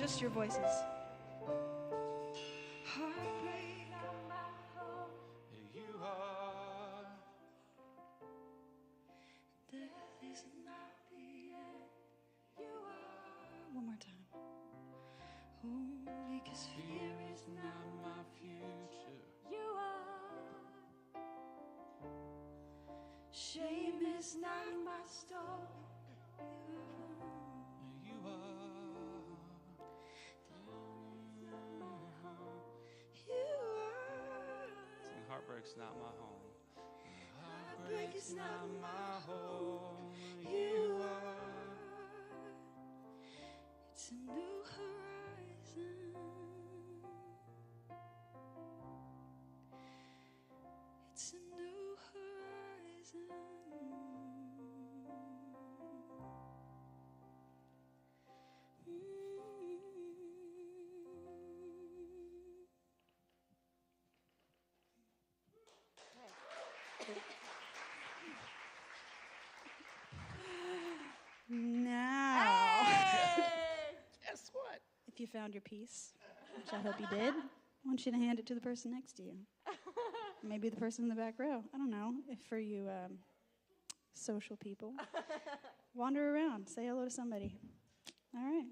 Just your voices. Heartbreak, you are. Death is not the end. You are. One more time. Oh, because fear is not my future. You are. Shame is not my story. You are. You are. Sing, heartbreak's not my home. Heartbreak is not my home. You are. It's a new horizon. It's a new horizon. Now, Guess what? if you found your piece, which I hope you did, I want you to hand it to the person next to you. Maybe the person in the back row. I don't know. If for you social people, wander around, say hello to somebody. All right.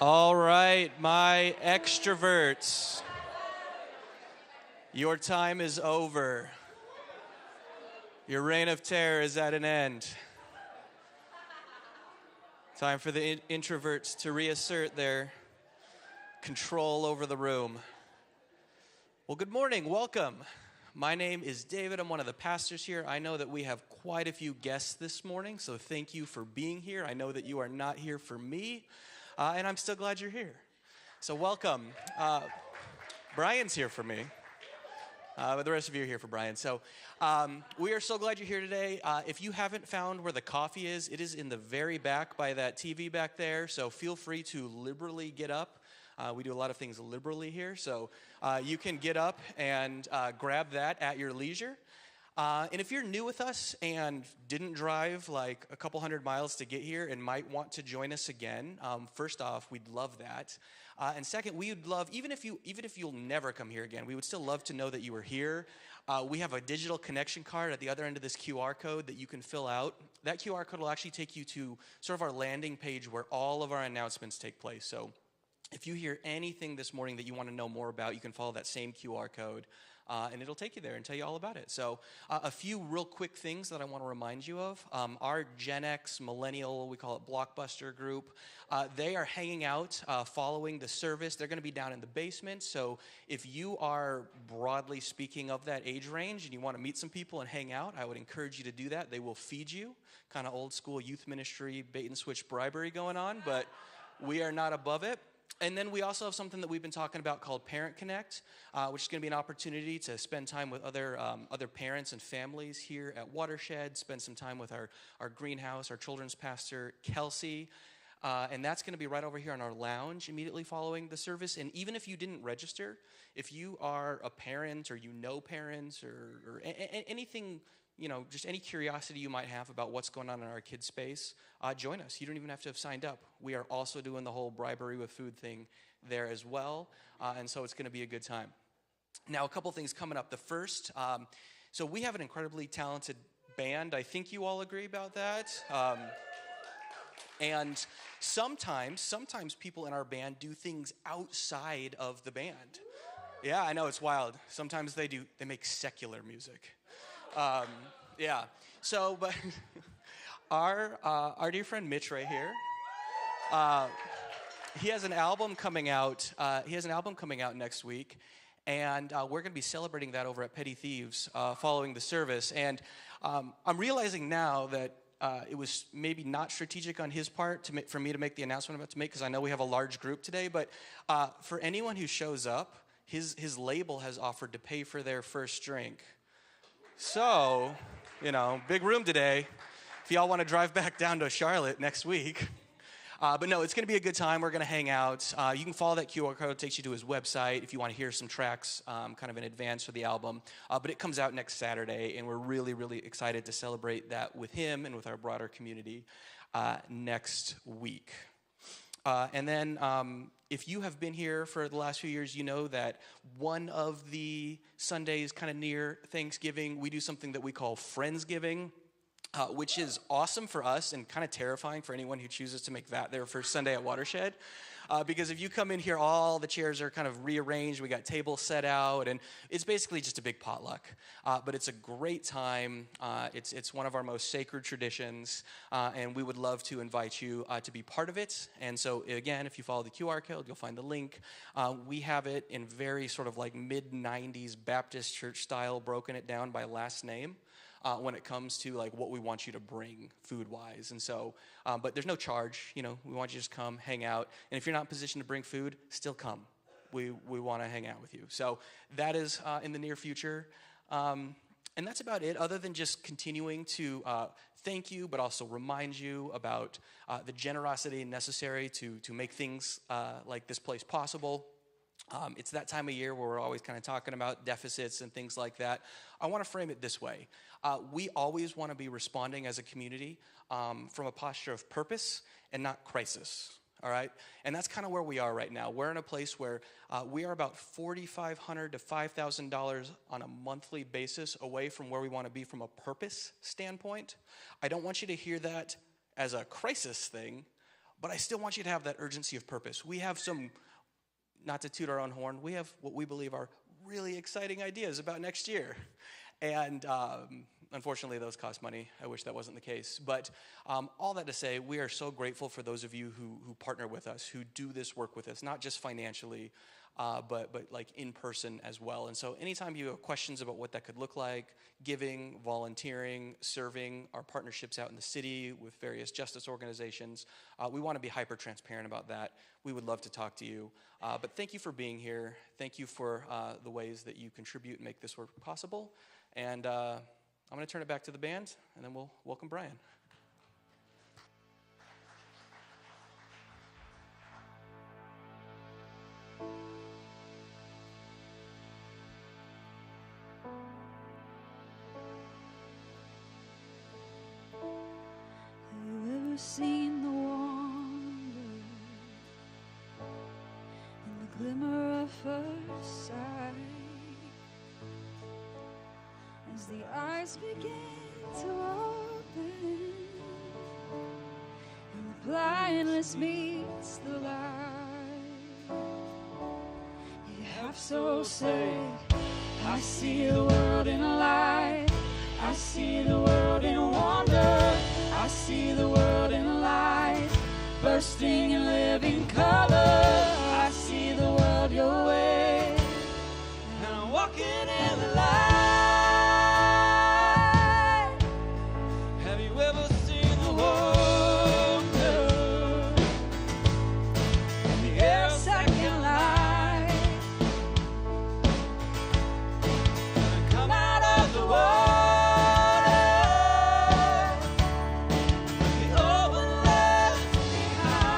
All right, my extroverts. Your time is over. Your reign of terror is at an end. Time for the introverts to reassert their control over the room. Well, good morning. Welcome. My name is David. I'm one of the pastors here. I know that we have quite a few guests this morning, so thank you for being here. I know that you are not here for me, and I'm still glad you're here. So welcome. Brian's here for me. But the rest of you are here for Brian. So we are so glad you're here today. If you haven't found where the coffee is, it is in the very back by that TV back there. So feel free to liberally get up. We do a lot of things liberally here. So you can get up and grab that at your leisure. And if you're new with us and didn't drive like a couple hundred miles to get here and might want to join us again, first off, we'd love that. And second, we would love, even if you'll never come here again, we would still love to know that you were here. We have a digital connection card at the other end of this QR code that you can fill out. That QR code will actually take you to sort of our landing page where all of our announcements take place. So if you hear anything this morning that you want to know more about, you can follow that same QR code. And it'll take you there and tell you all about it. So a few real quick things that I want to remind you of. Our Gen X, Millennial, we call it Blockbuster group, they are hanging out following the service. They're going to be down in the basement. So if you are, broadly speaking, of that age range and you want to meet some people and hang out, I would encourage you to do that. They will feed you. Kind of old school youth ministry, bait and switch bribery going on, but we are not above it. And then we also have something that we've been talking about called Parent Connect, which is going to be an opportunity to spend time with other parents and families here at Watershed, spend some time with our greenhouse, our children's pastor, Kelsey. And that's going to be right over here in our lounge immediately following the service. And even if you didn't register, if you are a parent or you know parents or anything, just any curiosity you might have about what's going on in our kids' space, join us. You don't even have to have signed up. We are also doing the whole bribery with food thing there as well. And so it's going to be a good time. Now, a couple things coming up. The first, so we have an incredibly talented band. I think you all agree about that. And sometimes people in our band do things outside of the band. Yeah, I know, it's wild. Sometimes they make secular music. Yeah. So, but our dear friend Mitch right here, he has an album coming out. Next week, and we're going to be celebrating that over at Petty Thieves following the service. And I'm realizing now that it was maybe not strategic on his part for me to make the announcement I'm about to make, because I know we have a large group today. But for anyone who shows up, his label has offered to pay for their first drink. So, big room today. If y'all want to drive back down to Charlotte next week. But no, it's going to be a good time. We're going to hang out. You can follow that QR code. It takes you to his website if you want to hear some tracks kind of in advance for the album. But it comes out next Saturday, and we're really, really excited to celebrate that with him and with our broader community next week. And then if you have been here for the last few years, you know that one of the Sundays kind of near Thanksgiving, we do something that we call Friendsgiving. Which is awesome for us and kind of terrifying for anyone who chooses to make that their first Sunday at Watershed. Because if you come in here, all the chairs are kind of rearranged. We got tables set out, and it's basically just a big potluck. But it's a great time. It's one of our most sacred traditions, and we would love to invite you to be part of it. And so, again, if you follow the QR code, you'll find the link. We have it in very sort of like mid-90s Baptist church style, broken it down by last name. When it comes to like what we want you to bring food-wise. And so, but there's no charge, we want you to just come, hang out. And if you're not in position to bring food, still come. We want to hang out with you. So that is in the near future. And that's about it, other than just continuing to thank you, but also remind you about the generosity necessary to make things like this place possible. It's that time of year where we're always kind of talking about deficits and things like that. I want to frame it this way. We always want to be responding as a community from a posture of purpose and not crisis, all right? And that's kind of where we are right now. We're in a place where we are about $4,500 to $5,000 on a monthly basis away from where we want to be from a purpose standpoint. I don't want you to hear that as a crisis thing, but I still want you to have that urgency of purpose. We have some... Not to toot our own horn, we have what we believe are really exciting ideas about next year. And unfortunately, those cost money. I wish that wasn't the case. But all that to say, we are so grateful for those of you who partner with us, who do this work with us, not just financially, but like in person as well. And so anytime you have questions about what that could look like, giving, volunteering, serving, our partnerships out in the city with various justice organizations, we want to be hyper transparent about that. We would love to talk to you. But thank you for being here. Thank you for the ways that you contribute and make this work possible. And I'm going to turn it back to the band, and then we'll welcome Brian. Seen the wonder in the glimmer of first sight, as the eyes begin to open and the blindness meets the light. You have so said, I see the world in light, I see the world in wonder, I see the world in light, bursting in living color. I see the world your way, and I'm walking in the light. Have you ever seen the wonder in the air, second light? When I come out of the water, the oven left behind.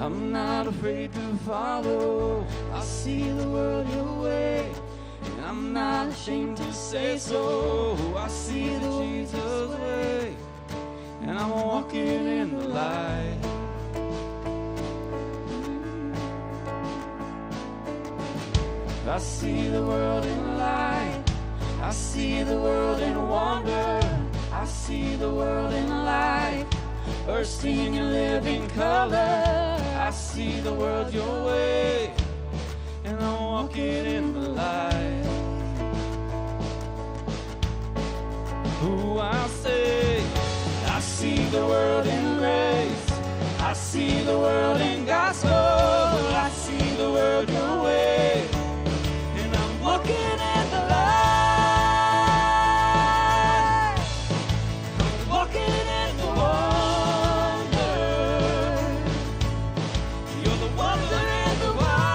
I'm not afraid to follow. I see the world your way, and I'm not ashamed to say so. I see the Jesus way, and I'm walking in the light. I see the world in light. I see the world in wonder. I see the world in light, bursting in living color. I see the world your way, and I'm walking in the light. Who I say, I see the world in grace. I see the world in gospel. I see the world your way, and I'm walking in the light. I'm walking in the wonder. You're the wonder in the wild.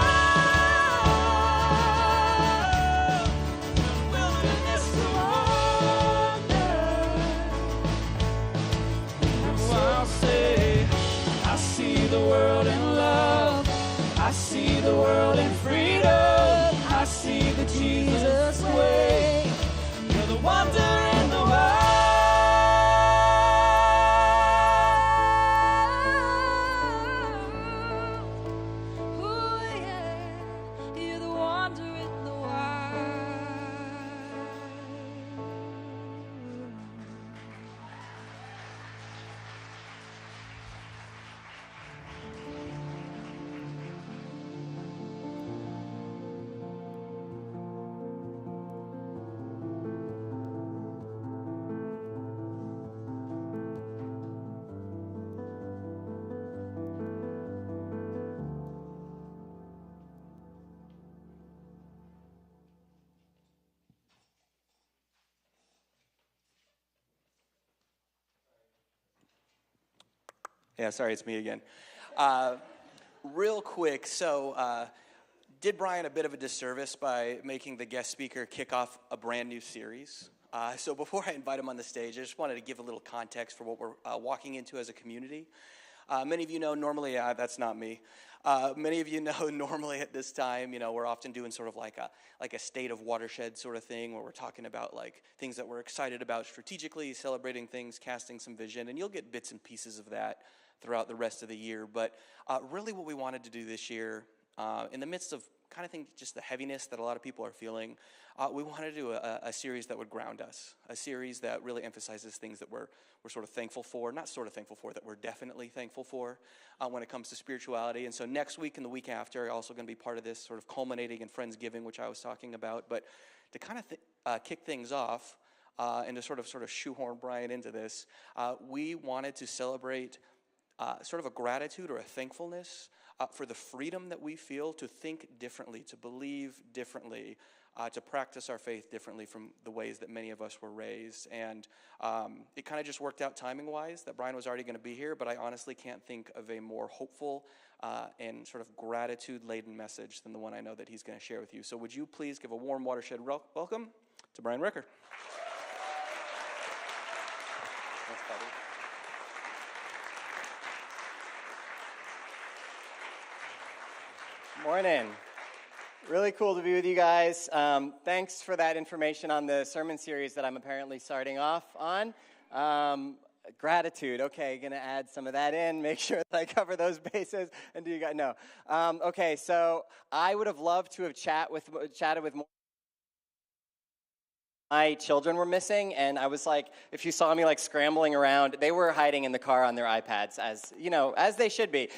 The wilderness to wonder. I'll say, I see the world in love. I see the world in freedom. I see the Jesus way. You're the wonder in the wild. Ooh, yeah. You're the wonder in the wild. Yeah, sorry, it's me again. Real quick, so did Brian a bit of a disservice by making the guest speaker kick off a brand new series? So before I invite him on the stage, I just wanted to give a little context for what we're walking into as a community. Many of you know normally, that's not me. Many of you know normally at this time, we're often doing sort of like a state of Watershed sort of thing where we're talking about like things that we're excited about strategically, celebrating things, casting some vision, and you'll get bits and pieces of that throughout the rest of the year. But really what we wanted to do this year, in the midst of kind of think just the heaviness that a lot of people are feeling, we wanted to do a series that would ground us, a series that really emphasizes things that we're sort of thankful for, not sort of thankful for, that we're definitely thankful for when it comes to spirituality. And so next week and the week after, also going to be part of this sort of culminating in Friendsgiving, which I was talking about. But to kind of kick things off and to sort of shoehorn Brian into this, we wanted to celebrate sort of a gratitude or a thankfulness for the freedom that we feel to think differently, to believe differently, to practice our faith differently from the ways that many of us were raised. And it kind of just worked out timing-wise that Brian was already going to be here, but I honestly can't think of a more hopeful and sort of gratitude-laden message than the one I know that he's going to share with you. So would you please give a warm Watershed welcome to Brian Ricker. Thanks, buddy. Morning. Really cool to be with you guys. Thanks for that information on the sermon series that I'm apparently starting off on. Gratitude. Okay, going to add some of that in, make sure that I cover those bases. And do you guys know? Okay, so I would have loved to have chatted with more. My children were missing, and I was like, if you saw me like scrambling around, they were hiding in the car on their iPads, as they should be.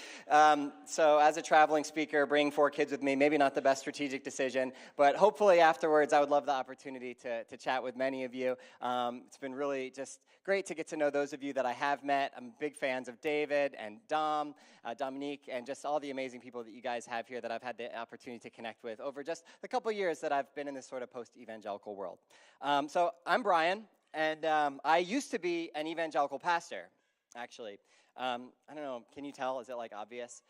So as a traveling speaker, bringing 4 kids with me, maybe not the best strategic decision, but hopefully afterwards I would love the opportunity to chat with many of you. It's been really just great to get to know those of you that I have met. I'm big fans of David and Dominique, and just all the amazing people that you guys have here that I've had the opportunity to connect with over just the couple years that I've been in this sort of post-evangelical world. So I'm Brian, and I used to be an evangelical pastor, actually. I don't know, can you tell? Is it like obvious?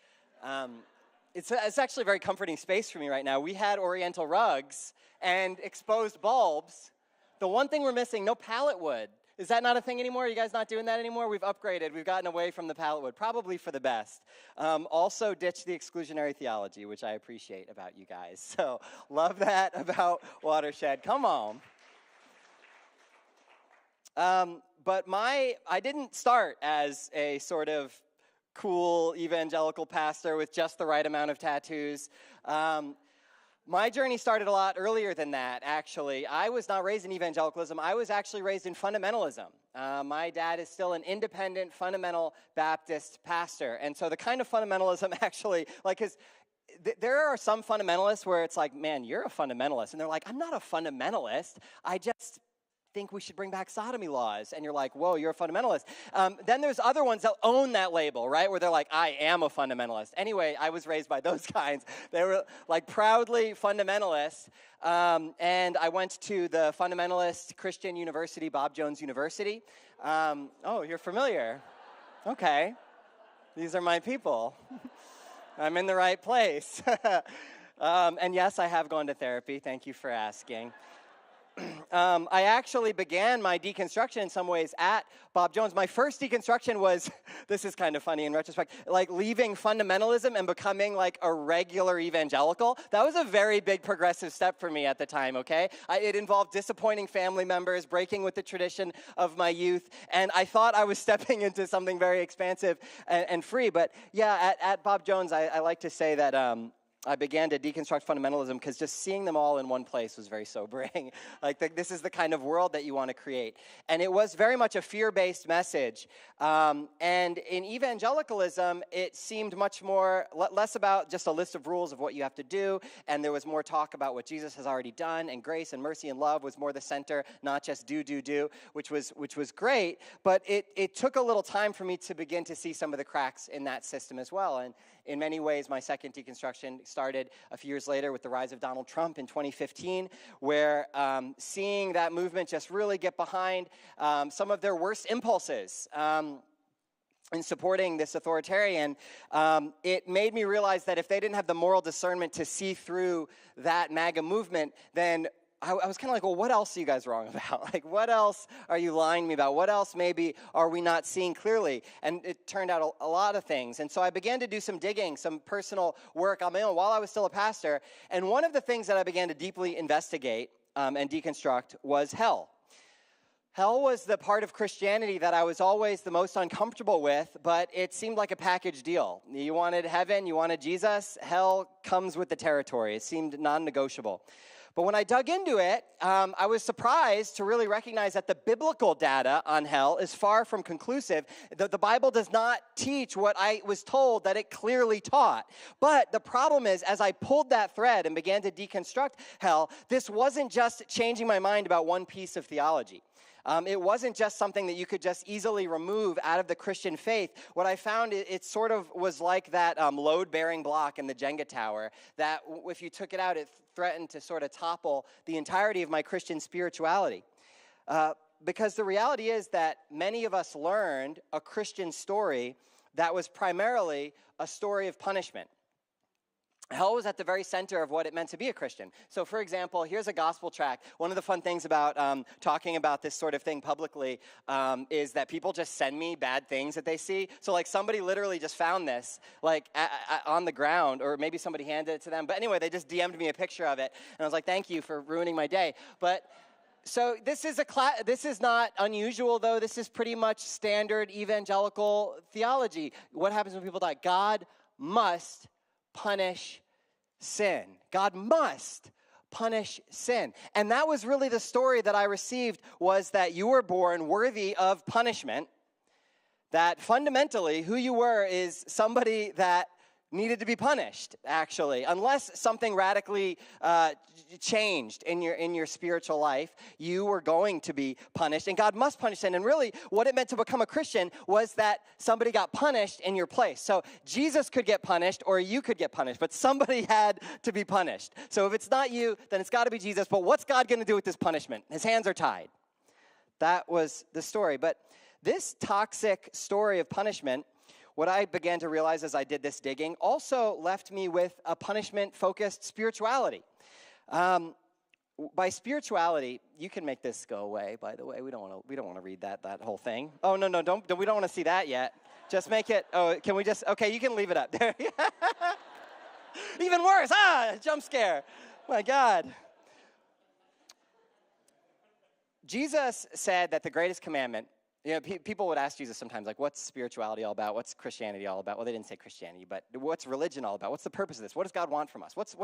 It's actually a very comforting space for me right now. We had oriental rugs and exposed bulbs. The one thing we're missing, no pallet wood. Is that not a thing anymore? Are you guys not doing that anymore? We've upgraded. We've gotten away from the pallet wood, probably for the best. Also ditched the exclusionary theology, which I appreciate about you guys. So love that about Watershed. Come on. But I didn't start as a sort of cool evangelical pastor with just the right amount of tattoos. My journey started a lot earlier than that, actually. I was not raised in evangelicalism. I was actually raised in fundamentalism. My dad is still an independent, fundamental Baptist pastor. And so the kind of fundamentalism actually, because there are some fundamentalists where it's like, man, you're a fundamentalist. And they're like, I'm not a fundamentalist. I just think we should bring back sodomy laws. And you're like, whoa, you're a fundamentalist. Then there's other ones that own that label, right? Where they're like, I am a fundamentalist. Anyway, I was raised by those kinds. They were like proudly fundamentalists. And I went to the fundamentalist Christian university, Bob Jones University. Oh, you're familiar. Okay. These are my people. I'm in the right place. And yes, I have gone to therapy. Thank you for asking. I actually began my deconstruction in some ways at Bob Jones. My first deconstruction was, this is kind of funny in retrospect, like leaving fundamentalism and becoming like a regular evangelical. That was a very big progressive step for me at the time, okay? It involved disappointing family members, breaking with the tradition of my youth, and I thought I was stepping into something very expansive and free. But yeah, at Bob Jones, I like to say that I began to deconstruct fundamentalism because just seeing them all in one place was very sobering. This is the kind of world that you want to create. And it was very much a fear-based message. And in evangelicalism, it seemed much more, less about just a list of rules of what you have to do, and there was more talk about what Jesus has already done, and grace and mercy and love was more the center, not just do, which was great, but it took a little time for me to begin to see some of the cracks in that system as well. And in many ways, my second deconstruction started a few years later with the rise of Donald Trump in 2015, where seeing that movement just really get behind some of their worst impulses in supporting this authoritarian, it made me realize that if they didn't have the moral discernment to see through that MAGA movement, then I was kind of like, well, what else are you guys wrong about? Like, what else are you lying to me about? What else maybe are we not seeing clearly? And it turned out a lot of things. And so I began to do some digging, some personal work on my own while I was still a pastor. And one of the things that I began to deeply investigate and deconstruct was hell. Hell was the part of Christianity that I was always the most uncomfortable with, but it seemed like a package deal. You wanted heaven, you wanted Jesus, hell comes with the territory. It seemed non-negotiable. But when I dug into it, I was surprised to really recognize that the biblical data on hell is far from conclusive. The Bible does not teach what I was told that it clearly taught. But the problem is, as I pulled that thread and began to deconstruct hell, this wasn't just changing my mind about one piece of theology. It wasn't just something that you could just easily remove out of the Christian faith. What I found, it sort of was like that load-bearing block in the Jenga tower, that if you took it out, it threatened to sort of topple the entirety of my Christian spirituality. Because the reality is that many of us learned a Christian story that was primarily a story of punishment. Hell was at the very center of what it meant to be a Christian. So, for example, here's a gospel tract. One of the fun things about talking about this sort of thing publicly is that people just send me bad things that they see. So, like, somebody literally just found this, like, on the ground, or maybe somebody handed it to them. But anyway, they just DM'd me a picture of it, and I was like, thank you for ruining my day. But so this is not unusual, though. This is pretty much standard evangelical theology. What happens when people die? God must punish sin. God must punish sin. And that was really the story that I received, was that you were born worthy of punishment, that fundamentally who you were is somebody that needed to be punished, actually. Unless something radically changed in your spiritual life, you were going to be punished, and God must punish sin. And really, what it meant to become a Christian was that somebody got punished in your place. So Jesus could get punished, or you could get punished, but somebody had to be punished. So if it's not you, then it's got to be Jesus. But what's God going to do with this punishment? His hands are tied. That was the story. But this toxic story of punishment, what I began to realize as I did this digging, also left me with a punishment-focused spirituality. by spirituality, you can make this go away, by the way. We don't want to read that whole thing. Oh, no, we don't want to see that yet. Just make it, can we just, okay, you can leave it up there. Even worse, jump scare. My God. Jesus said that the greatest commandment, people would ask Jesus sometimes, like, what's spirituality all about? What's Christianity all about? Well, they didn't say Christianity, but what's religion all about? What's the purpose of this? What does God want from us? What's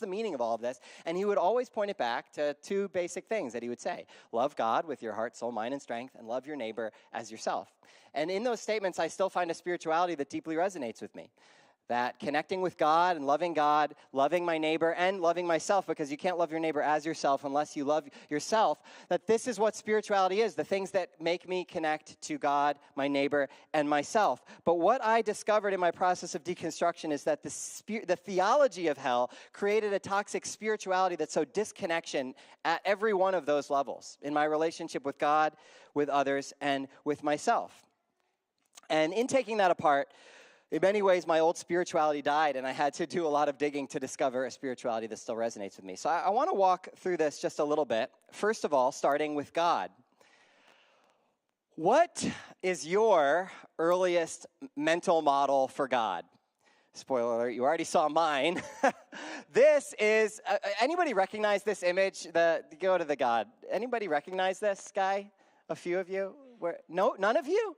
the meaning of all of this? And he would always point it back to two basic things that he would say. Love God with your heart, soul, mind, and strength, and love your neighbor as yourself. And in those statements, I still find a spirituality that deeply resonates with me. That connecting with God, loving my neighbor, and loving myself, because you can't love your neighbor as yourself unless you love yourself, that this is what spirituality is, the things that make me connect to God, my neighbor, and myself. But what I discovered in my process of deconstruction is that the theology of hell created a toxic spirituality that sowed disconnection at every one of those levels, in my relationship with God, with others, and with myself. And in taking that apart, in many ways, my old spirituality died, and I had to do a lot of digging to discover a spirituality that still resonates with me. So I want to walk through this just a little bit. First of all, starting with God. What is your earliest mental model for God? Spoiler alert, you already saw mine. This is, anybody recognize this image? Go to the God. Anybody recognize this guy? A few of you? No, none of you?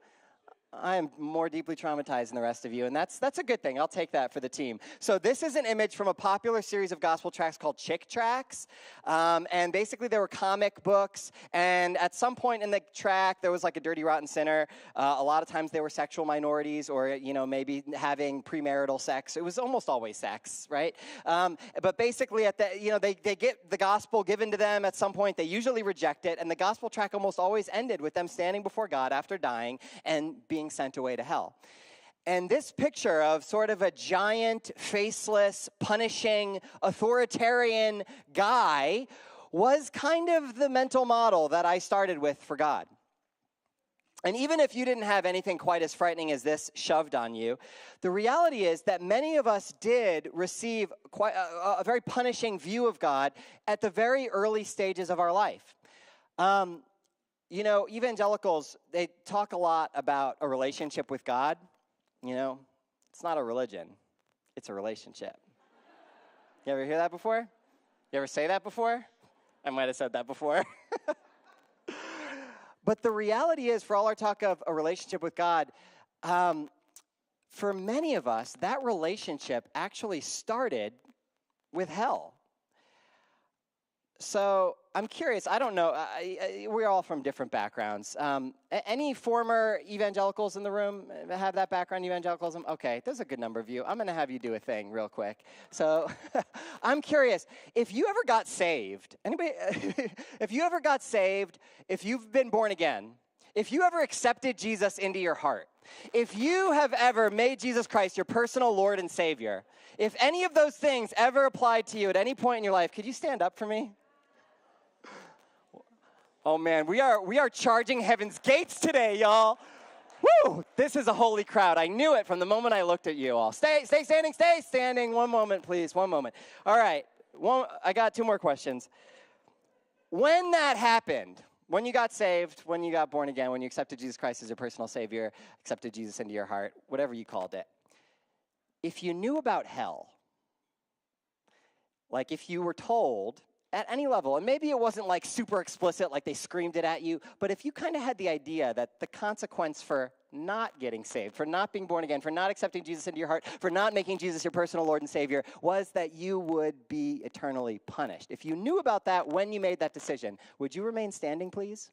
I am more deeply traumatized than the rest of you, and that's a good thing. I'll take that for the team. So this is an image from a popular series of gospel tracts called Chick Tracts, and basically there were comic books, and at some point in the tract there was like a dirty, rotten sinner. A lot of times they were sexual minorities, or maybe having premarital sex. It was almost always sex, right? But basically, they get the gospel given to them at some point. They usually reject it, and the gospel tract almost always ended with them standing before God after dying and being sent away to hell. And this picture of sort of a giant, faceless, punishing, authoritarian guy was kind of the mental model that I started with for God. And even if you didn't have anything quite as frightening as this shoved on you, the reality is that many of us did receive quite a very punishing view of God at the very early stages of our life. Evangelicals, they talk a lot about a relationship with God. It's not a religion. It's a relationship. You ever hear that before? You ever say that before? I might have said that before. But the reality is, for all our talk of a relationship with God, for many of us, that relationship actually started with hell. So I'm curious, I don't know, we're all from different backgrounds. Any former evangelicals in the room have that background, evangelicalism? Okay, there's a good number of you. I'm going to have you do a thing real quick. So I'm curious, if you ever got saved, anybody, if you ever got saved, if you've been born again, if you ever accepted Jesus into your heart, if you have ever made Jesus Christ your personal Lord and Savior, if any of those things ever applied to you at any point in your life, could you stand up for me? Oh man, we are charging heaven's gates today, y'all. Woo! This is a holy crowd. I knew it from the moment I looked at you all. Stay standing. One moment, please. One moment. All right. I got two more questions. When that happened, when you got saved, when you got born again, when you accepted Jesus Christ as your personal Savior, accepted Jesus into your heart, whatever you called it, if you knew about hell, like if you were told at any level, and maybe it wasn't like super explicit, like they screamed it at you, but if you kind of had the idea that the consequence for not getting saved, for not being born again, for not accepting Jesus into your heart, for not making Jesus your personal Lord and Savior, was that you would be eternally punished. If you knew about that when you made that decision, would you remain standing, please?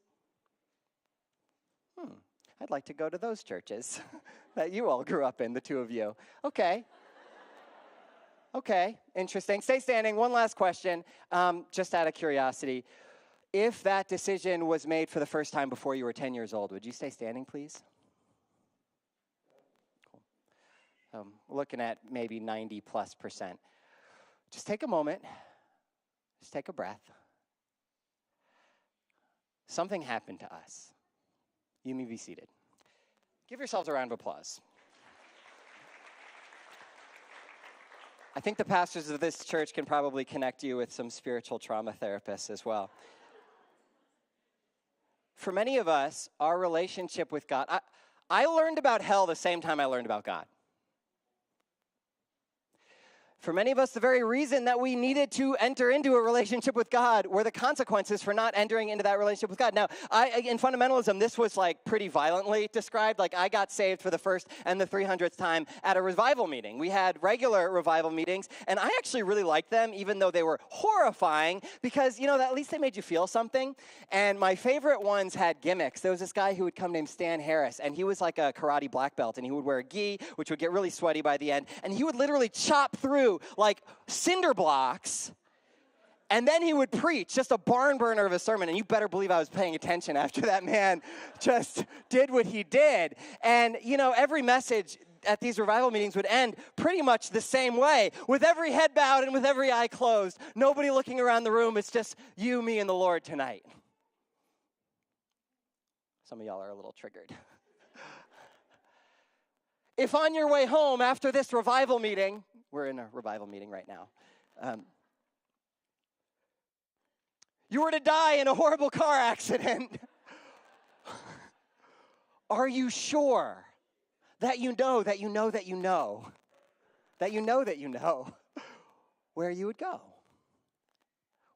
I'd like to go to those churches that you all grew up in, the two of you. Okay, interesting. Stay standing. One last question, just out of curiosity. If that decision was made for the first time before you were 10 years old, would you stay standing, please? Cool. Looking at maybe 90+%. Just take a moment. Just take a breath. Something happened to us. You may be seated. Give yourselves a round of applause. I think the pastors of this church can probably connect you with some spiritual trauma therapists as well. For many of us, our relationship with God, I learned about hell the same time I learned about God. For many of us, the very reason that we needed to enter into a relationship with God were the consequences for not entering into that relationship with God. Now, in fundamentalism, this was like pretty violently described. Like I got saved for the first and the 300th time at a revival meeting. We had regular revival meetings, and I actually really liked them, even though they were horrifying, because, at least they made you feel something. And my favorite ones had gimmicks. There was this guy who would come named Stan Harris, and he was like a karate black belt, and he would wear a gi, which would get really sweaty by the end, and he would literally chop through like cinder blocks, and then he would preach, just a barn burner of a sermon, and you better believe I was paying attention after that man just did what he did. And, every message at these revival meetings would end pretty much the same way, with every head bowed and with every eye closed, nobody looking around the room. It's just you, me, and the Lord tonight. Some of y'all are a little triggered. If on your way home after this revival meeting, we're in a revival meeting right now, you were to die in a horrible car accident, are you sure that you know that you know that you know that you know that you know where you would go?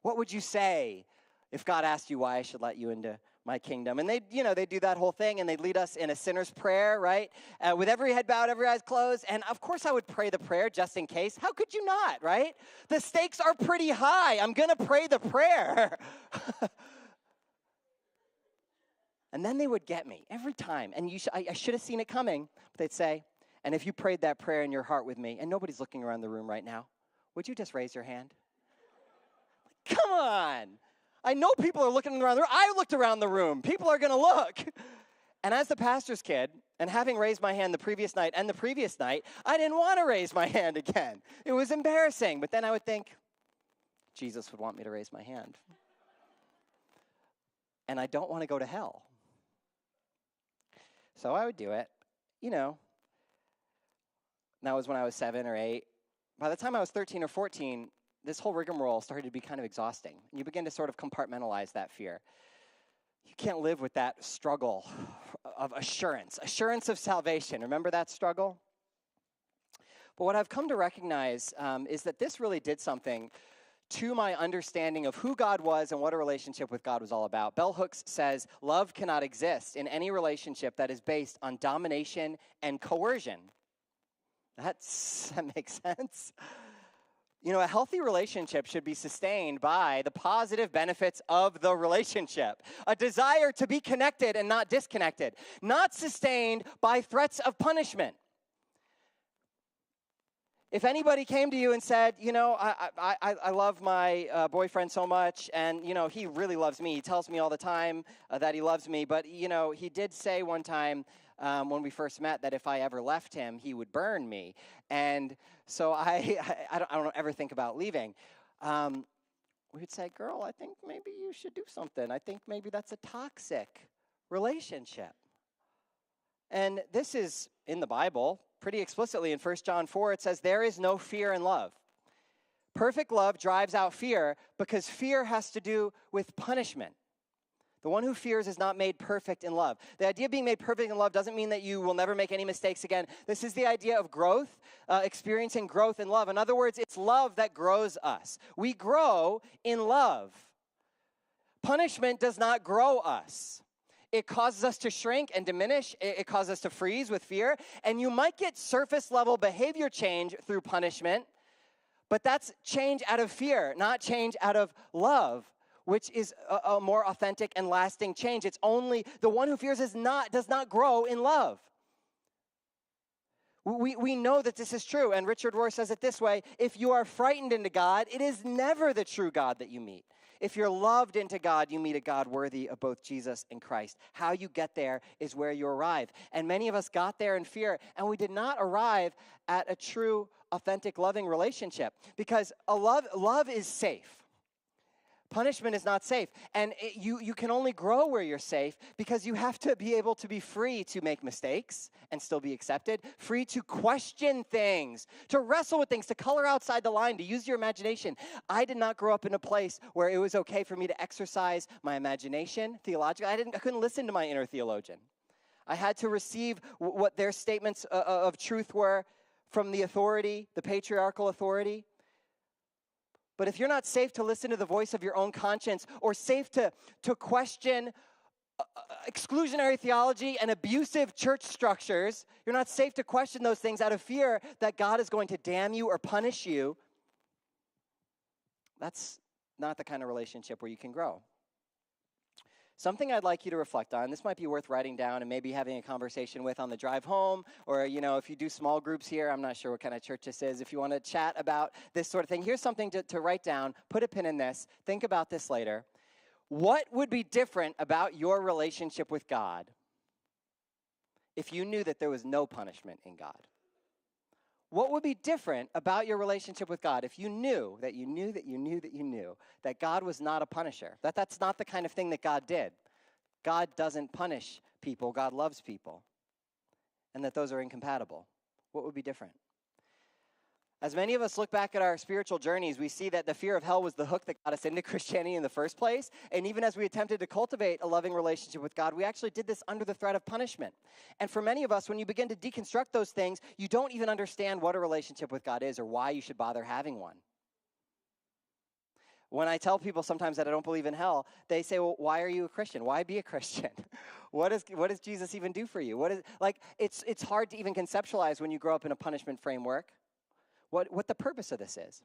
What would you say if God asked you why I should let you into my kingdom? And they do that whole thing, and they lead us in a sinner's prayer, right? With every head bowed, every eyes closed. And of course I would pray the prayer just in case. How could you not, right? The stakes are pretty high. I'm going to pray the prayer. And then they would get me every time. And I should have seen it coming. But they'd say, and if you prayed that prayer in your heart with me, and nobody's looking around the room right now, would you just raise your hand? Come on. I know people are looking around the room. I looked around the room. People are going to look. And as the pastor's kid, and having raised my hand the previous night and the previous night, I didn't want to raise my hand again. It was embarrassing. But then I would think, Jesus would want me to raise my hand. And I don't want to go to hell. So I would do it. That was when I was 7 or 8. By the time I was 13 or 14, this whole rigmarole started to be kind of exhausting. And you begin to sort of compartmentalize that fear. You can't live with that struggle of assurance of salvation. Remember that struggle? But what I've come to recognize is that this really did something to my understanding of who God was and what a relationship with God was all about. Bell Hooks says, love cannot exist in any relationship that is based on domination and coercion. That makes sense. A healthy relationship should be sustained by the positive benefits of the relationship. A desire to be connected and not disconnected. Not sustained by threats of punishment. If anybody came to you and said, I love my boyfriend so much, and, he really loves me. He tells me all the time that he loves me. But, he did say one time when we first met that if I ever left him, he would burn me. And so I don't ever think about leaving. We would say, girl, I think maybe you should do something. I think maybe that's a toxic relationship. And this is in the Bible pretty explicitly. In 1 John 4, it says, there is no fear in love. Perfect love drives out fear because fear has to do with punishment. The one who fears is not made perfect in love. The idea of being made perfect in love doesn't mean that you will never make any mistakes again. This is the idea of growth, experiencing growth in love. In other words, it's love that grows us. We grow in love. Punishment does not grow us. It causes us to shrink and diminish. It causes us to freeze with fear. And you might get surface level behavior change through punishment, but that's change out of fear, not change out of love, which is a more authentic and lasting change. It's only the one who fears does not grow in love. We know that this is true, and Richard Rohr says it this way: if you are frightened into God, it is never the true God that you meet. If you're loved into God, you meet a God worthy of both Jesus and Christ. How you get there is where you arrive. And many of us got there in fear, and we did not arrive at a true, authentic, loving relationship, because love is safe. Punishment is not safe. And you can only grow where you're safe because you have to be able to be free to make mistakes and still be accepted, free to question things, to wrestle with things, to color outside the line, to use your imagination. I did not grow up in a place where it was okay for me to exercise my imagination theologically. I couldn't listen to my inner theologian. I had to receive what their statements of truth were from the authority, the patriarchal authority. But if you're not safe to listen to the voice of your own conscience or safe to question exclusionary theology and abusive church structures, you're not safe to question those things out of fear that God is going to damn you or punish you, that's not the kind of relationship where you can grow. Something I'd like you to reflect on, this might be worth writing down and maybe having a conversation with on the drive home, or, if you do small groups here, I'm not sure what kind of church this is, if you want to chat about this sort of thing, here's something to write down, put a pin in this, think about this later. What would be different about your relationship with God if you knew that there was no punishment in God? What would be different about your relationship with God if you knew that God was not a punisher, that that's not the kind of thing that God did? God doesn't punish people, God loves people, and that those are incompatible. What would be different? As many of us look back at our spiritual journeys, we see that the fear of hell was the hook that got us into Christianity in the first place. And even as we attempted to cultivate a loving relationship with God, we actually did this under the threat of punishment. And for many of us, when you begin to deconstruct those things, you don't even understand what a relationship with God is or why you should bother having one. When I tell people sometimes that I don't believe in hell, they say, well, why are you a Christian? Why be a Christian? What does Jesus even do for you? It's hard to even conceptualize when you grow up in a punishment framework. What the purpose of this is.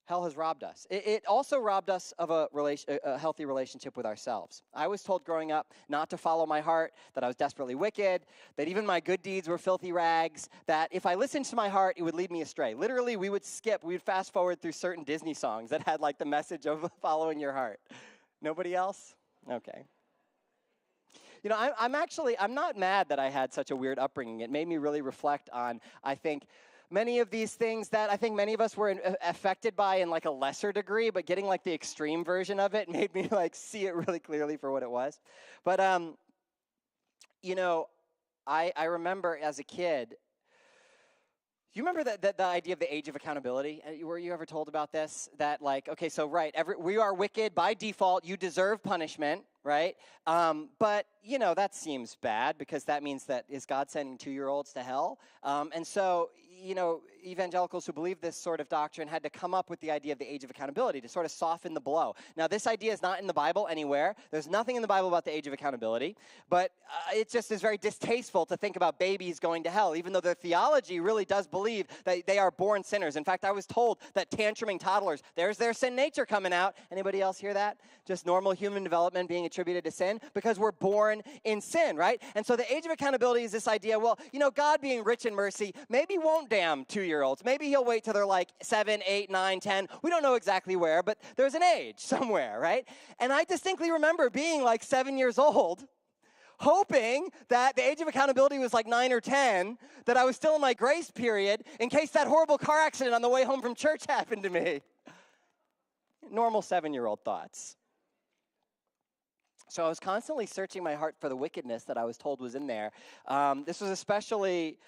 Hell has robbed us. It also robbed us of a healthy relationship with ourselves. I was told growing up not to follow my heart, that I was desperately wicked, that even my good deeds were filthy rags, that if I listened to my heart, it would lead me astray. Literally, we would fast forward through certain Disney songs that had the message of following your heart. Nobody else? Okay. I'm not mad that I had such a weird upbringing. It made me really reflect on, I think, many of these things that I think many of us were affected by in a lesser degree, but getting the extreme version of it made me see it really clearly for what it was. But, I remember as a kid, you remember the idea of the age of accountability? Were you ever told about this? That we are wicked by default, you deserve punishment, right? But, that seems bad because that means that is God sending 2-year-olds to hell? And so, evangelicals who believe this sort of doctrine had to come up with the idea of the age of accountability to sort of soften the blow. Now, this idea is not in the Bible anywhere. There's nothing in the Bible about the age of accountability, but it just is very distasteful to think about babies going to hell, even though their theology really does believe that they are born sinners. In fact, I was told that tantruming toddlers, there's their sin nature coming out. Anybody else hear that? Just normal human development being attributed to sin because we're born in sin, right? And so the age of accountability is this idea, God being rich in mercy maybe won't damn 2-year-olds. Maybe he'll wait till they're 7, 8, 9, 10. We don't know exactly where, but there's an age somewhere, right? And I distinctly remember being 7 years old, hoping that the age of accountability was 9 or 10, that I was still in my grace period in case that horrible car accident on the way home from church happened to me. Normal 7-year-old thoughts. So I was constantly searching my heart for the wickedness that I was told was in there. This was especially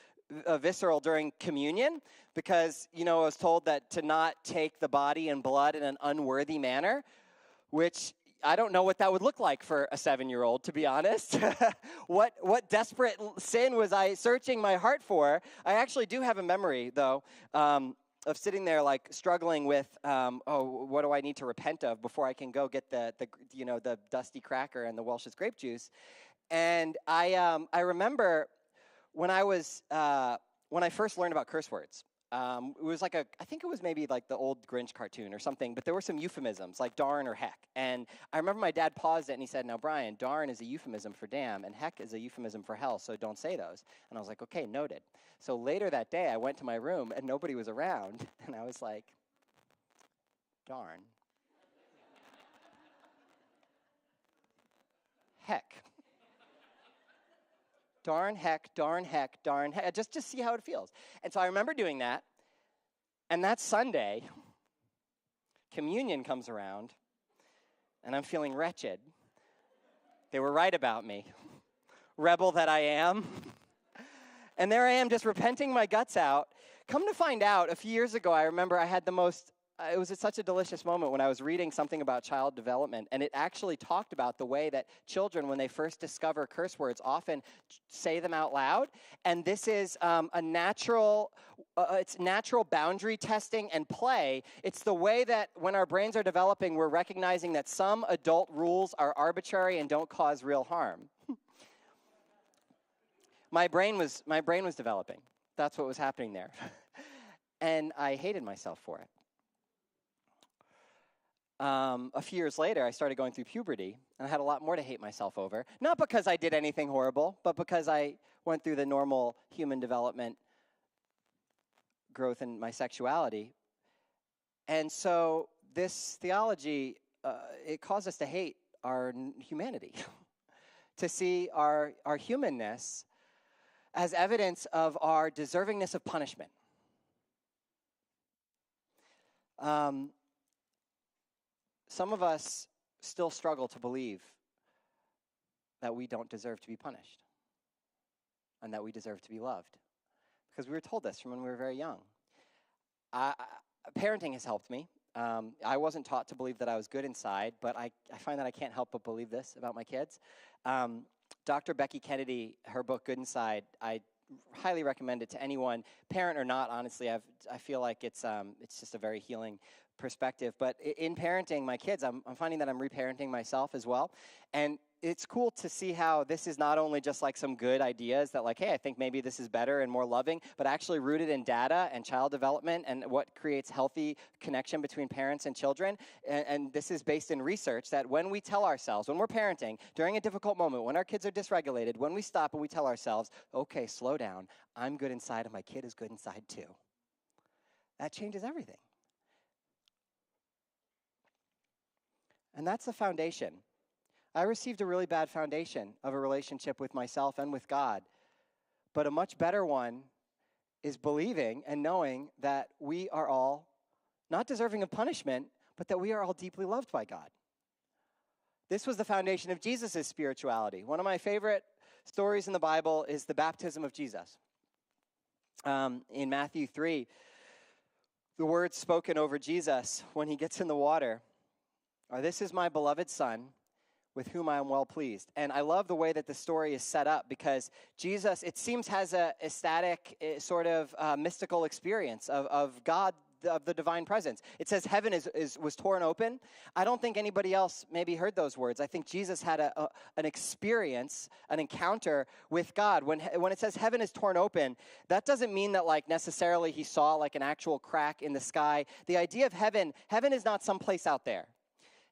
visceral during communion because, I was told that to not take the body and blood in an unworthy manner, which I don't know what that would look like for a 7-year-old, to be honest. What desperate sin was I searching my heart for? I actually do have a memory, though, of sitting there struggling with, what do I need to repent of before I can go get the dusty cracker and the Welch's grape juice? And I remember when I first learned about curse words. It was I think it was maybe the old Grinch cartoon or something, but there were some euphemisms like darn or heck. And I remember my dad paused it and he said, now Brian, darn is a euphemism for damn and heck is a euphemism for hell, so don't say those. And I was like, okay, noted. So later that day I went to my room and nobody was around and I was like, darn. Heck. Darn, heck, darn, heck, darn, heck, just to see how it feels. And so I remember doing that, and that Sunday, communion comes around, and I'm feeling wretched. They were right about me. Rebel that I am. And there I am just repenting my guts out. Come to find out, a few years ago, I remember I had it was such a delicious moment when I was reading something about child development, and it actually talked about the way that children, when they first discover curse words, often say them out loud. And this is it's natural boundary testing and play. It's the way that when our brains are developing, we're recognizing that some adult rules are arbitrary and don't cause real harm. My brain was developing. That's what was happening there. And I hated myself for it. A few years later, I started going through puberty, and I had a lot more to hate myself over. Not because I did anything horrible, but because I went through the normal human development growth in my sexuality. And so this theology, it caused us to hate our humanity, to see our humanness as evidence of our deservingness of punishment. Some of us still struggle to believe that we don't deserve to be punished and that we deserve to be loved, because we were told this from when we were very young. Parenting has helped me. I wasn't taught to believe that I was good inside, but I find that I can't help but believe this about my kids. Dr. Becky Kennedy, her book, Good Inside, I highly recommend it to anyone, parent or not, honestly. I feel like it's just a very healing perspective. But in parenting my kids, I'm finding that I'm reparenting myself as well. And it's cool to see how this is not only just like some good ideas that like, hey, I think maybe this is better and more loving, but actually rooted in data and child development and what creates healthy connection between parents and children. And this is based in research that when we tell ourselves, when we're parenting, during a difficult moment, when our kids are dysregulated, when we stop and we tell ourselves, okay, slow down, I'm good inside and my kid is good inside too. That changes everything. And that's the foundation. I received a really bad foundation of a relationship with myself and with God. But a much better one is believing and knowing that we are all not deserving of punishment, but that we are all deeply loved by God. This was the foundation of Jesus' spirituality. One of my favorite stories in the Bible is the baptism of Jesus. In Matthew 3, the words spoken over Jesus when he gets in the water are, "This is my beloved Son, with whom I am well pleased." And I love the way that the story is set up, because Jesus, it seems, has a ecstatic sort of mystical experience of God, of the divine presence. It says heaven was torn open. I don't think anybody else maybe heard those words. I think Jesus had an experience, an encounter with God. When it says heaven is torn open, that doesn't mean that like necessarily he saw like an actual crack in the sky. The idea of heaven is not someplace out there.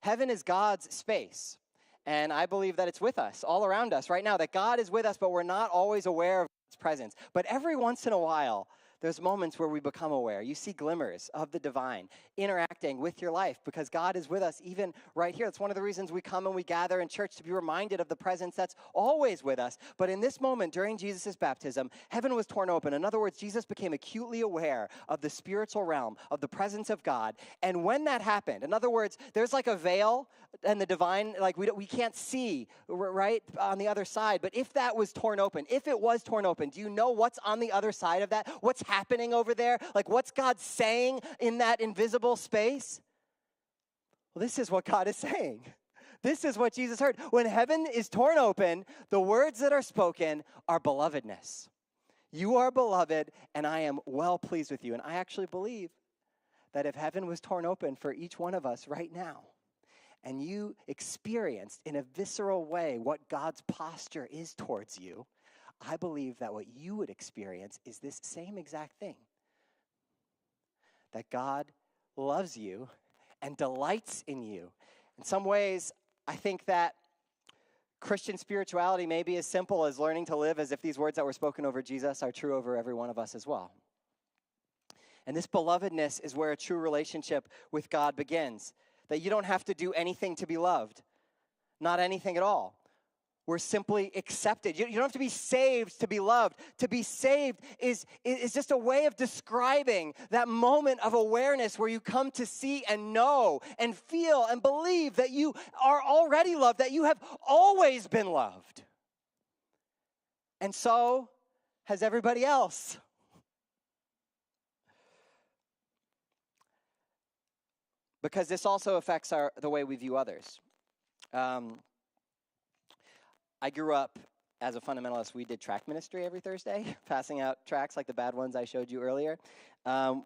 Heaven is God's space. And I believe that it's with us, all around us right now, that God is with us, but we're not always aware of God's presence. But every once in a while, there's moments where we become aware. You see glimmers of the divine interacting with your life because God is with us even right here. That's one of the reasons we come and we gather in church, to be reminded of the presence that's always with us. But in this moment, during Jesus' baptism, heaven was torn open. In other words, Jesus became acutely aware of the spiritual realm, of the presence of God. And when that happened, in other words, there's like a veil and the divine, like we can't see right on the other side. But if that was torn open, if it was torn open, do you know what's on the other side of that? What's happening over there? Like, what's God saying in that invisible space? Well, this is what God is saying. This is what Jesus heard. When heaven is torn open, the words that are spoken are belovedness. You are beloved, and I am well pleased with you. And I actually believe that if heaven was torn open for each one of us right now, and you experienced in a visceral way what God's posture is towards you, I believe that what you would experience is this same exact thing. That God loves you and delights in you. In some ways, I think that Christian spirituality may be as simple as learning to live as if these words that were spoken over Jesus are true over every one of us as well. And this belovedness is where a true relationship with God begins. That you don't have to do anything to be loved. Not anything at all. We're simply accepted. You don't have to be saved to be loved. To be saved is just a way of describing that moment of awareness where you come to see and know and feel and believe that you are already loved, that you have always been loved. And so has everybody else. Because this also affects the way we view others. I grew up as a fundamentalist. We did track ministry every Thursday, passing out tracts like the bad ones I showed you earlier.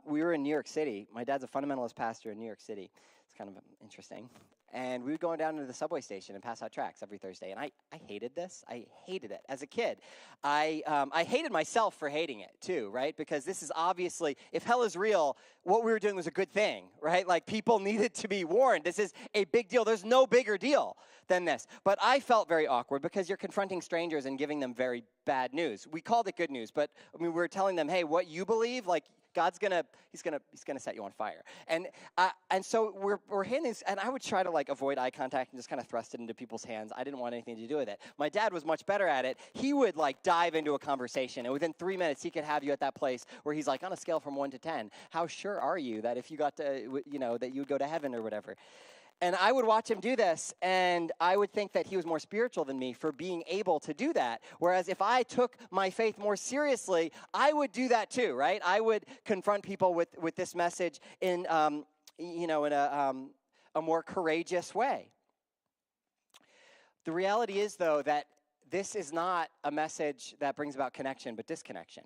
We were in New York City. My dad's a fundamentalist pastor in New York City. It's kind of interesting. And we would go down to the subway station and pass out tracts every Thursday. And I hated this. I hated it. As a kid, I hated myself for hating it too, right? Because this is obviously, if hell is real, what we were doing was a good thing, right? Like people needed to be warned. This is a big deal. There's no bigger deal than this. But I felt very awkward because you're confronting strangers and giving them very bad news. We called it good news, but I mean, we were telling them, hey, what you believe, like, God's he's gonna set you on fire, and so we're handing this, and I would try to like avoid eye contact and just kind of thrust it into people's hands. I didn't want anything to do with it. My dad was much better at it. He would like dive into a conversation, and within 3 minutes he could have you at that place where he's like, on a scale from 1 to 10, how sure are you that if you got to, that you would go to heaven or whatever? And I would watch him do this, and I would think that he was more spiritual than me for being able to do that. Whereas if I took my faith more seriously, I would do that too, right? I would confront people with this message in a more courageous way. The reality is, though, that this is not a message that brings about connection, but disconnection.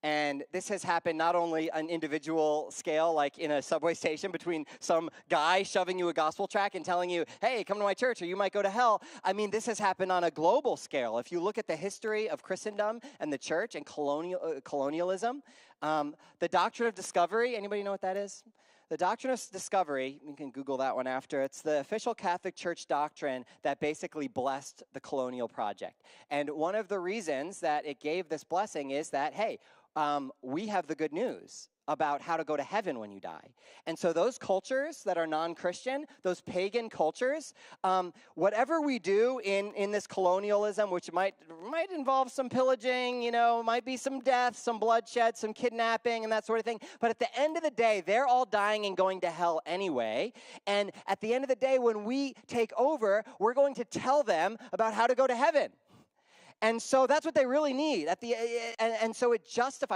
And this has happened not only on individual scale, like in a subway station between some guy shoving you a gospel tract and telling you, hey, come to my church or you might go to hell. I mean, this has happened on a global scale. If you look at the history of Christendom and the church and colonialism, the doctrine of discovery, anybody know what that is? The doctrine of discovery, you can Google that one after, it's the official Catholic Church doctrine that basically blessed the colonial project. And one of the reasons that it gave this blessing is that, hey, we have the good news about how to go to heaven when you die. And so those cultures that are non-Christian, those pagan cultures, whatever we do in this colonialism, which might involve some pillaging, might be some death, some bloodshed, some kidnapping, and that sort of thing. But at the end of the day, they're all dying and going to hell anyway. And at the end of the day, when we take over, we're going to tell them about how to go to heaven. And so that's what they really need. And so it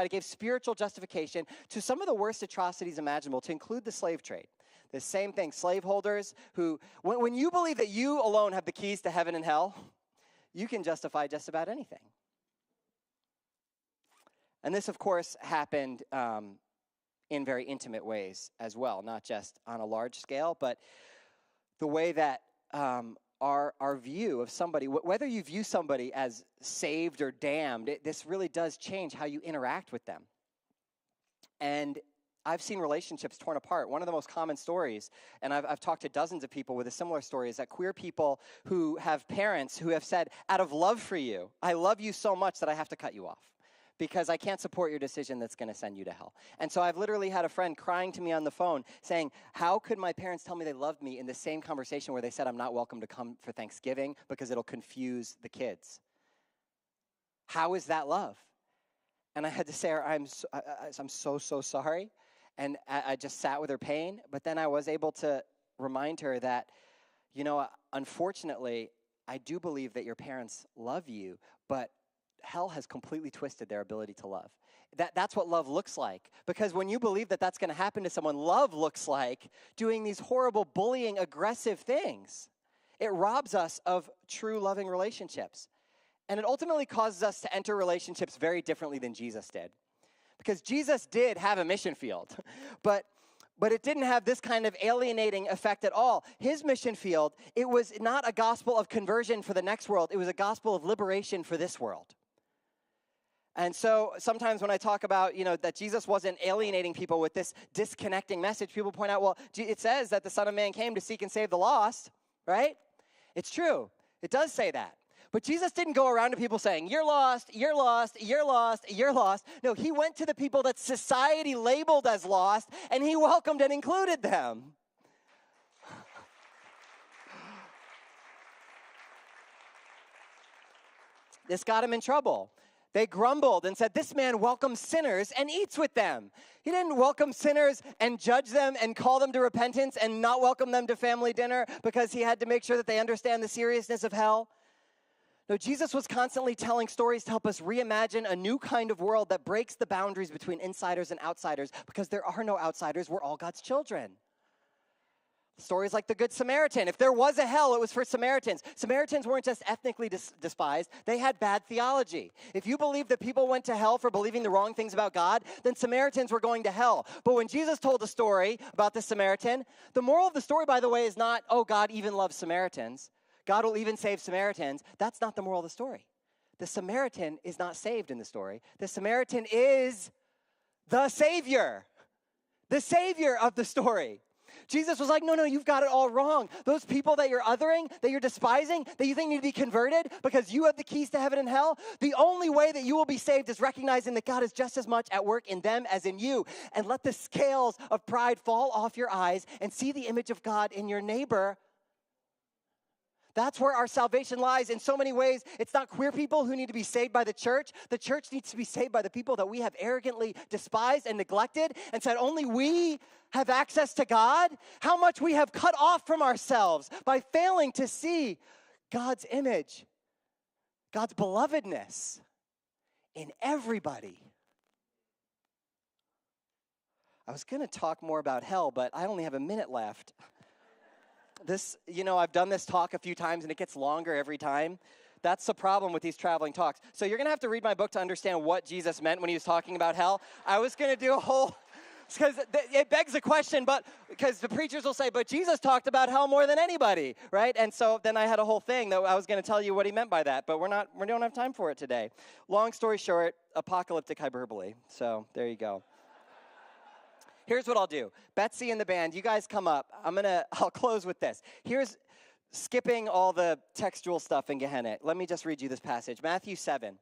gave spiritual justification to some of the worst atrocities imaginable, to include the slave trade. The same thing, slaveholders who, when you believe that you alone have the keys to heaven and hell, you can justify just about anything. And this, of course, happened in very intimate ways as well, not just on a large scale, but the way that our view of somebody, whether you view somebody as saved or damned, this really does change how you interact with them. And I've seen relationships torn apart. One of the most common stories, and I've talked to dozens of people with a similar story, is that queer people who have parents who have said, out of love for you, I love you so much that I have to cut you off, because I can't support your decision that's going to send you to hell. And so I've literally had a friend crying to me on the phone saying, how could my parents tell me they loved me in the same conversation where they said I'm not welcome to come for Thanksgiving because it'll confuse the kids? How is that love? And I had to say, I'm so sorry. And I just sat with her pain. But then I was able to remind her that, unfortunately, I do believe that your parents love you, but hell has completely twisted their ability to love. That's what love looks like. Because when you believe that that's going to happen to someone, love looks like doing these horrible, bullying, aggressive things. It robs us of true loving relationships. And it ultimately causes us to enter relationships very differently than Jesus did. Because Jesus did have a mission field, but it didn't have this kind of alienating effect at all. His mission field, it was not a gospel of conversion for the next world. It was a gospel of liberation for this world. And so sometimes when I talk about, that Jesus wasn't alienating people with this disconnecting message, people point out, well, it says that the Son of Man came to seek and save the lost, right? It's true. It does say that. But Jesus didn't go around to people saying, you're lost, you're lost, you're lost, you're lost. No, he went to the people that society labeled as lost, and he welcomed and included them. This got him in trouble. They grumbled and said, this man welcomes sinners and eats with them. He didn't welcome sinners and judge them and call them to repentance and not welcome them to family dinner because he had to make sure that they understand the seriousness of hell. No, Jesus was constantly telling stories to help us reimagine a new kind of world that breaks the boundaries between insiders and outsiders, because there are no outsiders. We're all God's children. Stories like the Good Samaritan. If there was a hell, it was for Samaritans. Samaritans weren't just ethnically despised. They had bad theology. If you believe that people went to hell for believing the wrong things about God, then Samaritans were going to hell. But when Jesus told a story about the Samaritan, the moral of the story, by the way, is not, oh, God even loves Samaritans. God will even save Samaritans. That's not the moral of the story. The Samaritan is not saved in the story. The Samaritan is the Savior of the story. Jesus was like, no, you've got it all wrong. Those people that you're othering, that you're despising, that you think need to be converted because you have the keys to heaven and hell, the only way that you will be saved is recognizing that God is just as much at work in them as in you. And let the scales of pride fall off your eyes and see the image of God in your neighbor. That's where our salvation lies in so many ways. It's not queer people who need to be saved by the church. The church needs to be saved by the people that we have arrogantly despised and neglected and said only we have access to God. How much we have cut off from ourselves by failing to see God's image, God's belovedness in everybody. I was going to talk more about hell, but I only have a minute left. I've done this talk a few times and it gets longer every time. That's the problem with these traveling talks. So you're going to have to read my book to understand what Jesus meant when he was talking about hell. I was going to do a whole, because it begs the question, but because the preachers will say, but Jesus talked about hell more than anybody, right? And so then I had a whole thing that I was going to tell you what he meant by that, but we don't have time for it today. Long story short, apocalyptic hyperbole. So there you go. Here's what I'll do. Betsy and the band, you guys come up. I'll close with this. Here's skipping all the textual stuff in Gehenna. Let me just read you this passage. Matthew 7.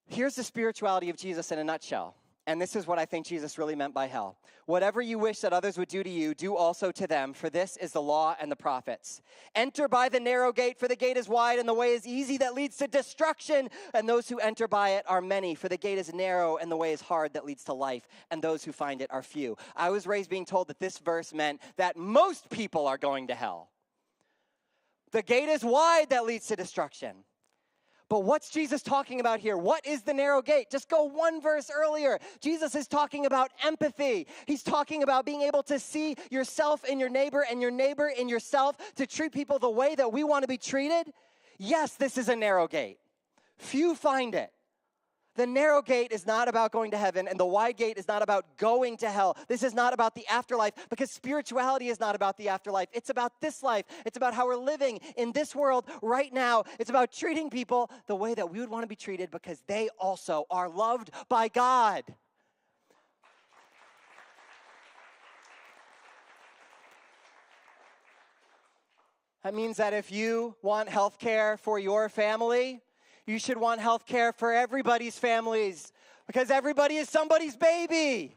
Here's the spirituality of Jesus in a nutshell. And this is what I think Jesus really meant by hell. Whatever you wish that others would do to you, do also to them, for this is the law and the prophets. Enter by the narrow gate, for the gate is wide and the way is easy that leads to destruction, and those who enter by it are many, for the gate is narrow and the way is hard that leads to life, and those who find it are few. I was raised being told that this verse meant that most people are going to hell. The gate is wide that leads to destruction. But what's Jesus talking about here? What is the narrow gate? Just go one verse earlier. Jesus is talking about empathy. He's talking about being able to see yourself in your neighbor and your neighbor in yourself, to treat people the way that we want to be treated. Yes, this is a narrow gate. Few find it. The narrow gate is not about going to heaven, and the wide gate is not about going to hell. This is not about the afterlife, because spirituality is not about the afterlife. It's about this life. It's about how we're living in this world right now. It's about treating people the way that we would want to be treated, because they also are loved by God. That means that if you want health care for your family, you should want health care for everybody's families, because everybody is somebody's baby.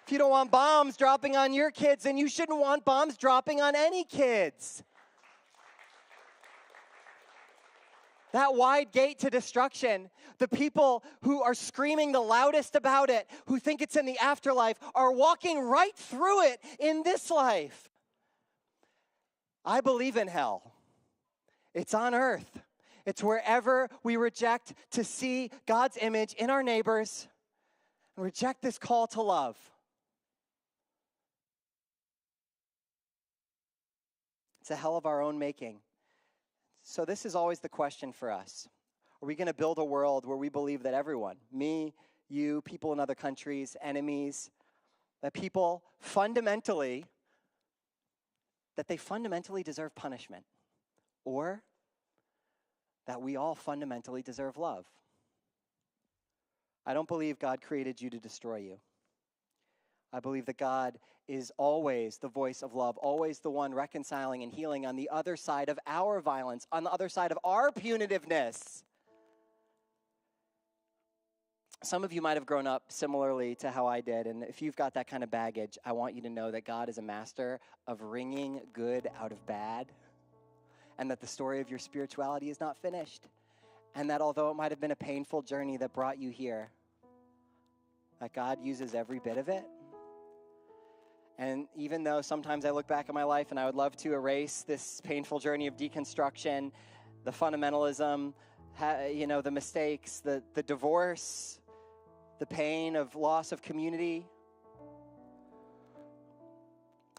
If you don't want bombs dropping on your kids, then you shouldn't want bombs dropping on any kids. That wide gate to destruction, the people who are screaming the loudest about it, who think it's in the afterlife, are walking right through it in this life. I believe in hell. It's on earth. It's wherever we reject to see God's image in our neighbors and reject this call to love. It's a hell of our own making. So this is always the question for us. Are we going to build a world where we believe that everyone, me, you, people in other countries, enemies, that people fundamentally deserve punishment? Or that we all fundamentally deserve love? I don't believe God created you to destroy you. I believe that God is always the voice of love, always the one reconciling and healing on the other side of our violence, on the other side of our punitiveness. Some of you might have grown up similarly to how I did, and if you've got that kind of baggage, I want you to know that God is a master of wringing good out of bad. and that the story of your spirituality is not finished. And that although it might have been a painful journey that brought you here, that God uses every bit of it. And even though sometimes I look back at my life and I would love to erase this painful journey of deconstruction, the fundamentalism, the mistakes, the divorce, the pain of loss of community.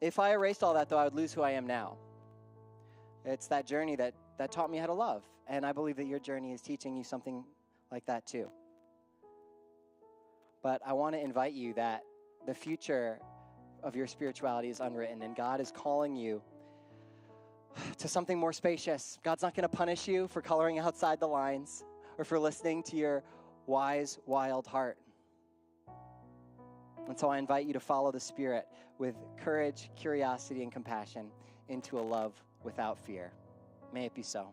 If I erased all that, though, I would lose who I am now. It's that journey that taught me how to love. And I believe that your journey is teaching you something like that too. But I want to invite you that the future of your spirituality is unwritten, and God is calling you to something more spacious. God's not going to punish you for coloring outside the lines or for listening to your wise, wild heart. And so I invite you to follow the Spirit with courage, curiosity, and compassion into a love without fear. May it be so.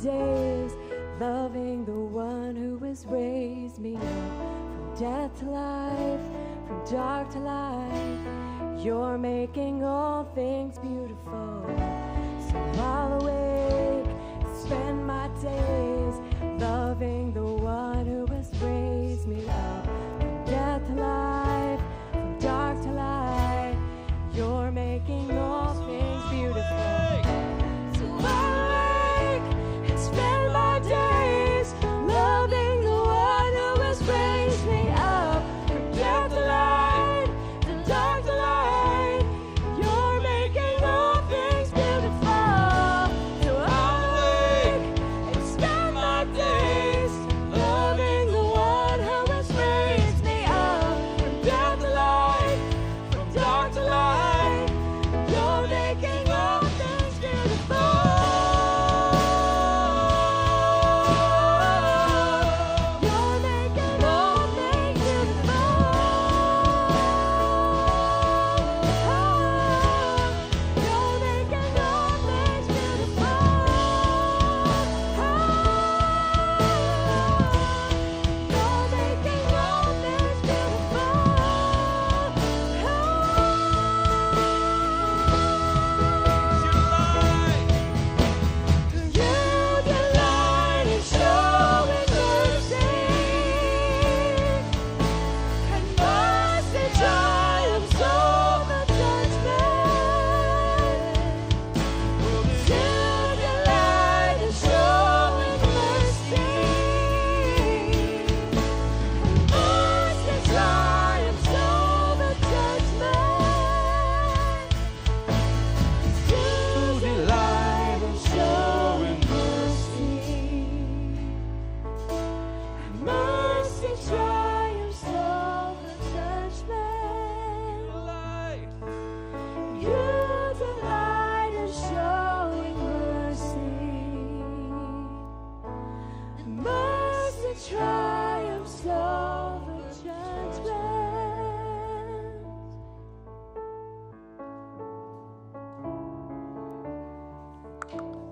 days, loving the one who has raised me up from death to life, from dark to light. You're making all things beautiful. So I'll awake, spend my days loving the one who has raised me up from death to life, from dark to light. You're making all things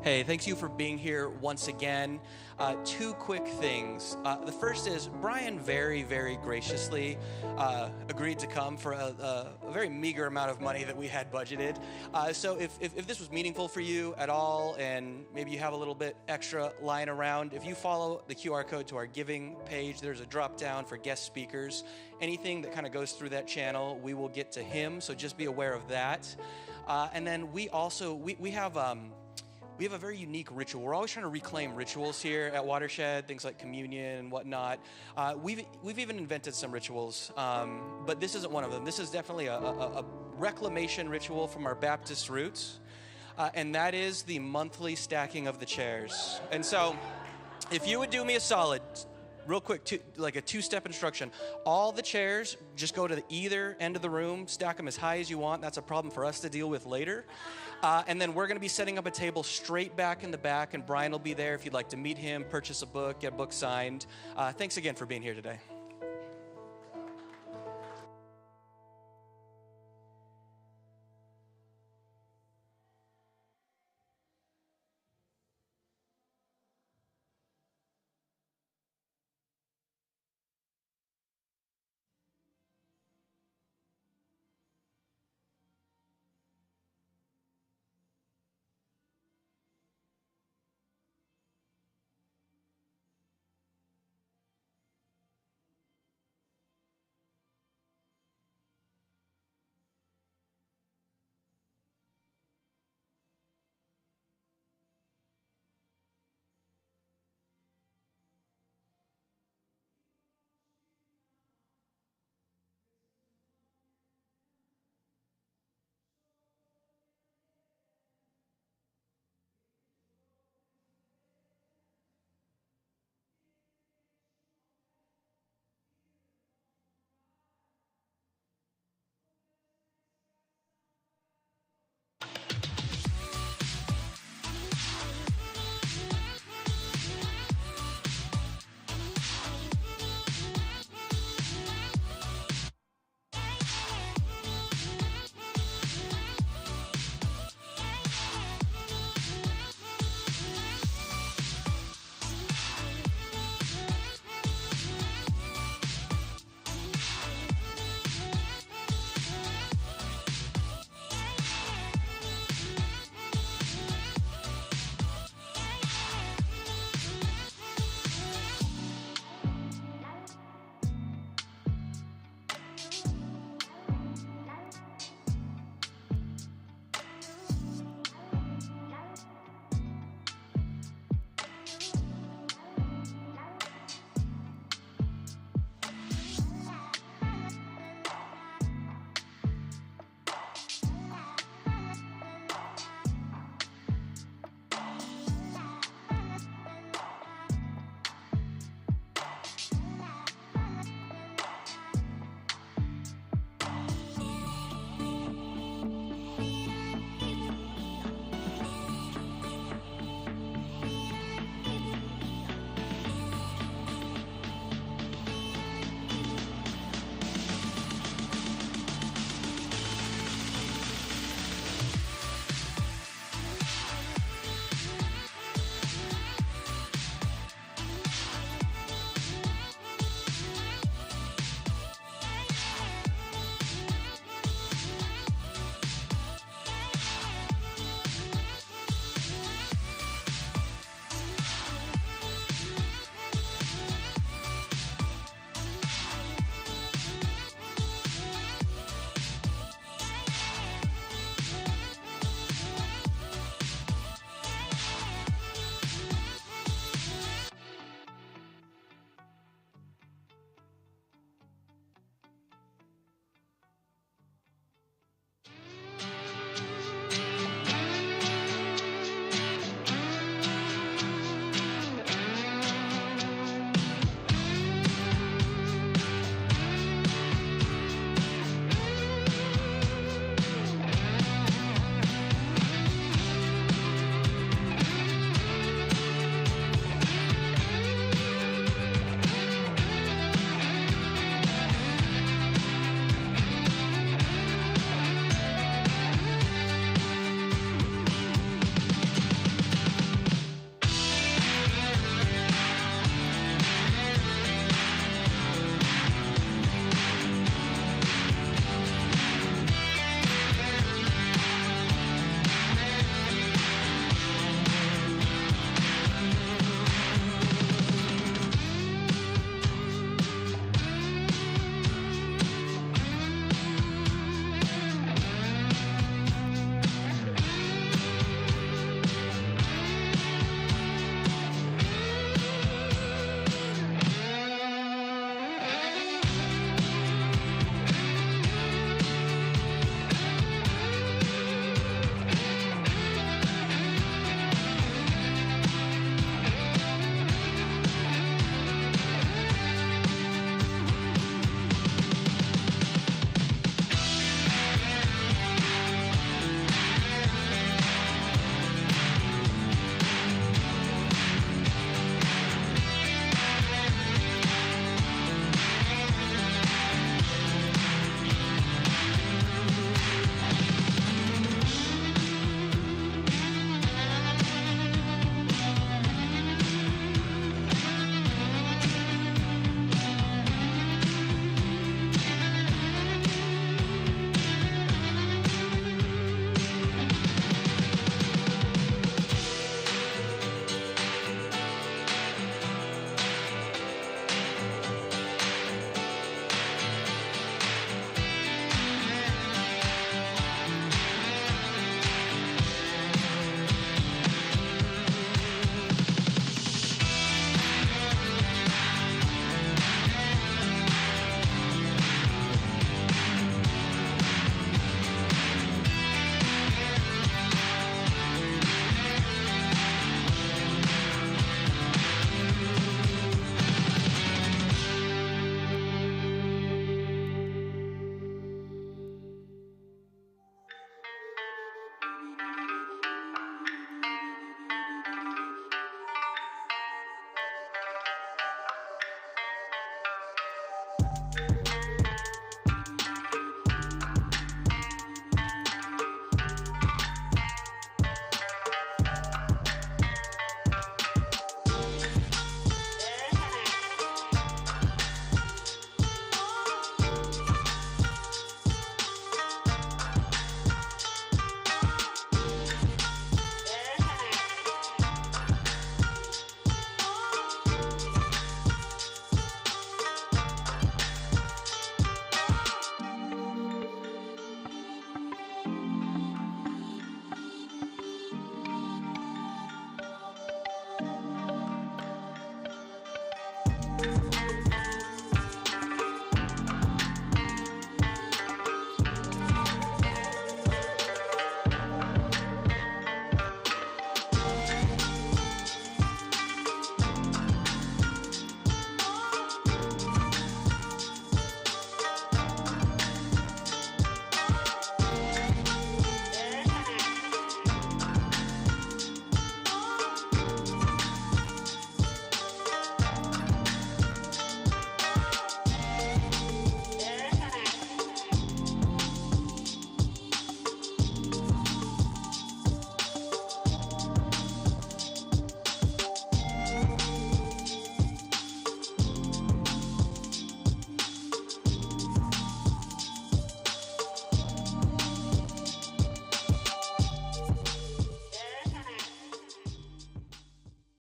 Hey, thanks you for being here once again. Two quick things. The first is Brian very, very graciously agreed to come for a very meager amount of money that we had budgeted. So if this was meaningful for you at all, and maybe you have a little bit extra lying around, if you follow the QR code to our giving page, there's a drop down for guest speakers. Anything that kind of goes through that channel, we will get to him. So just be aware of that. And then we also we have a very unique ritual. We're always trying to reclaim rituals here at Watershed, things like communion and whatnot. We've even invented some rituals, but this isn't one of them. This is definitely a reclamation ritual from our Baptist roots, and that is the monthly stacking of the chairs. And so, if you would do me a solid, real quick, like a two-step instruction. All the chairs, just go to either end of the room, stack them as high as you want. That's a problem for us to deal with later. And then we're going to be setting up a table straight back in the back, and Brian will be there if you'd like to meet him, purchase a book, get a book signed. Thanks again for being here today.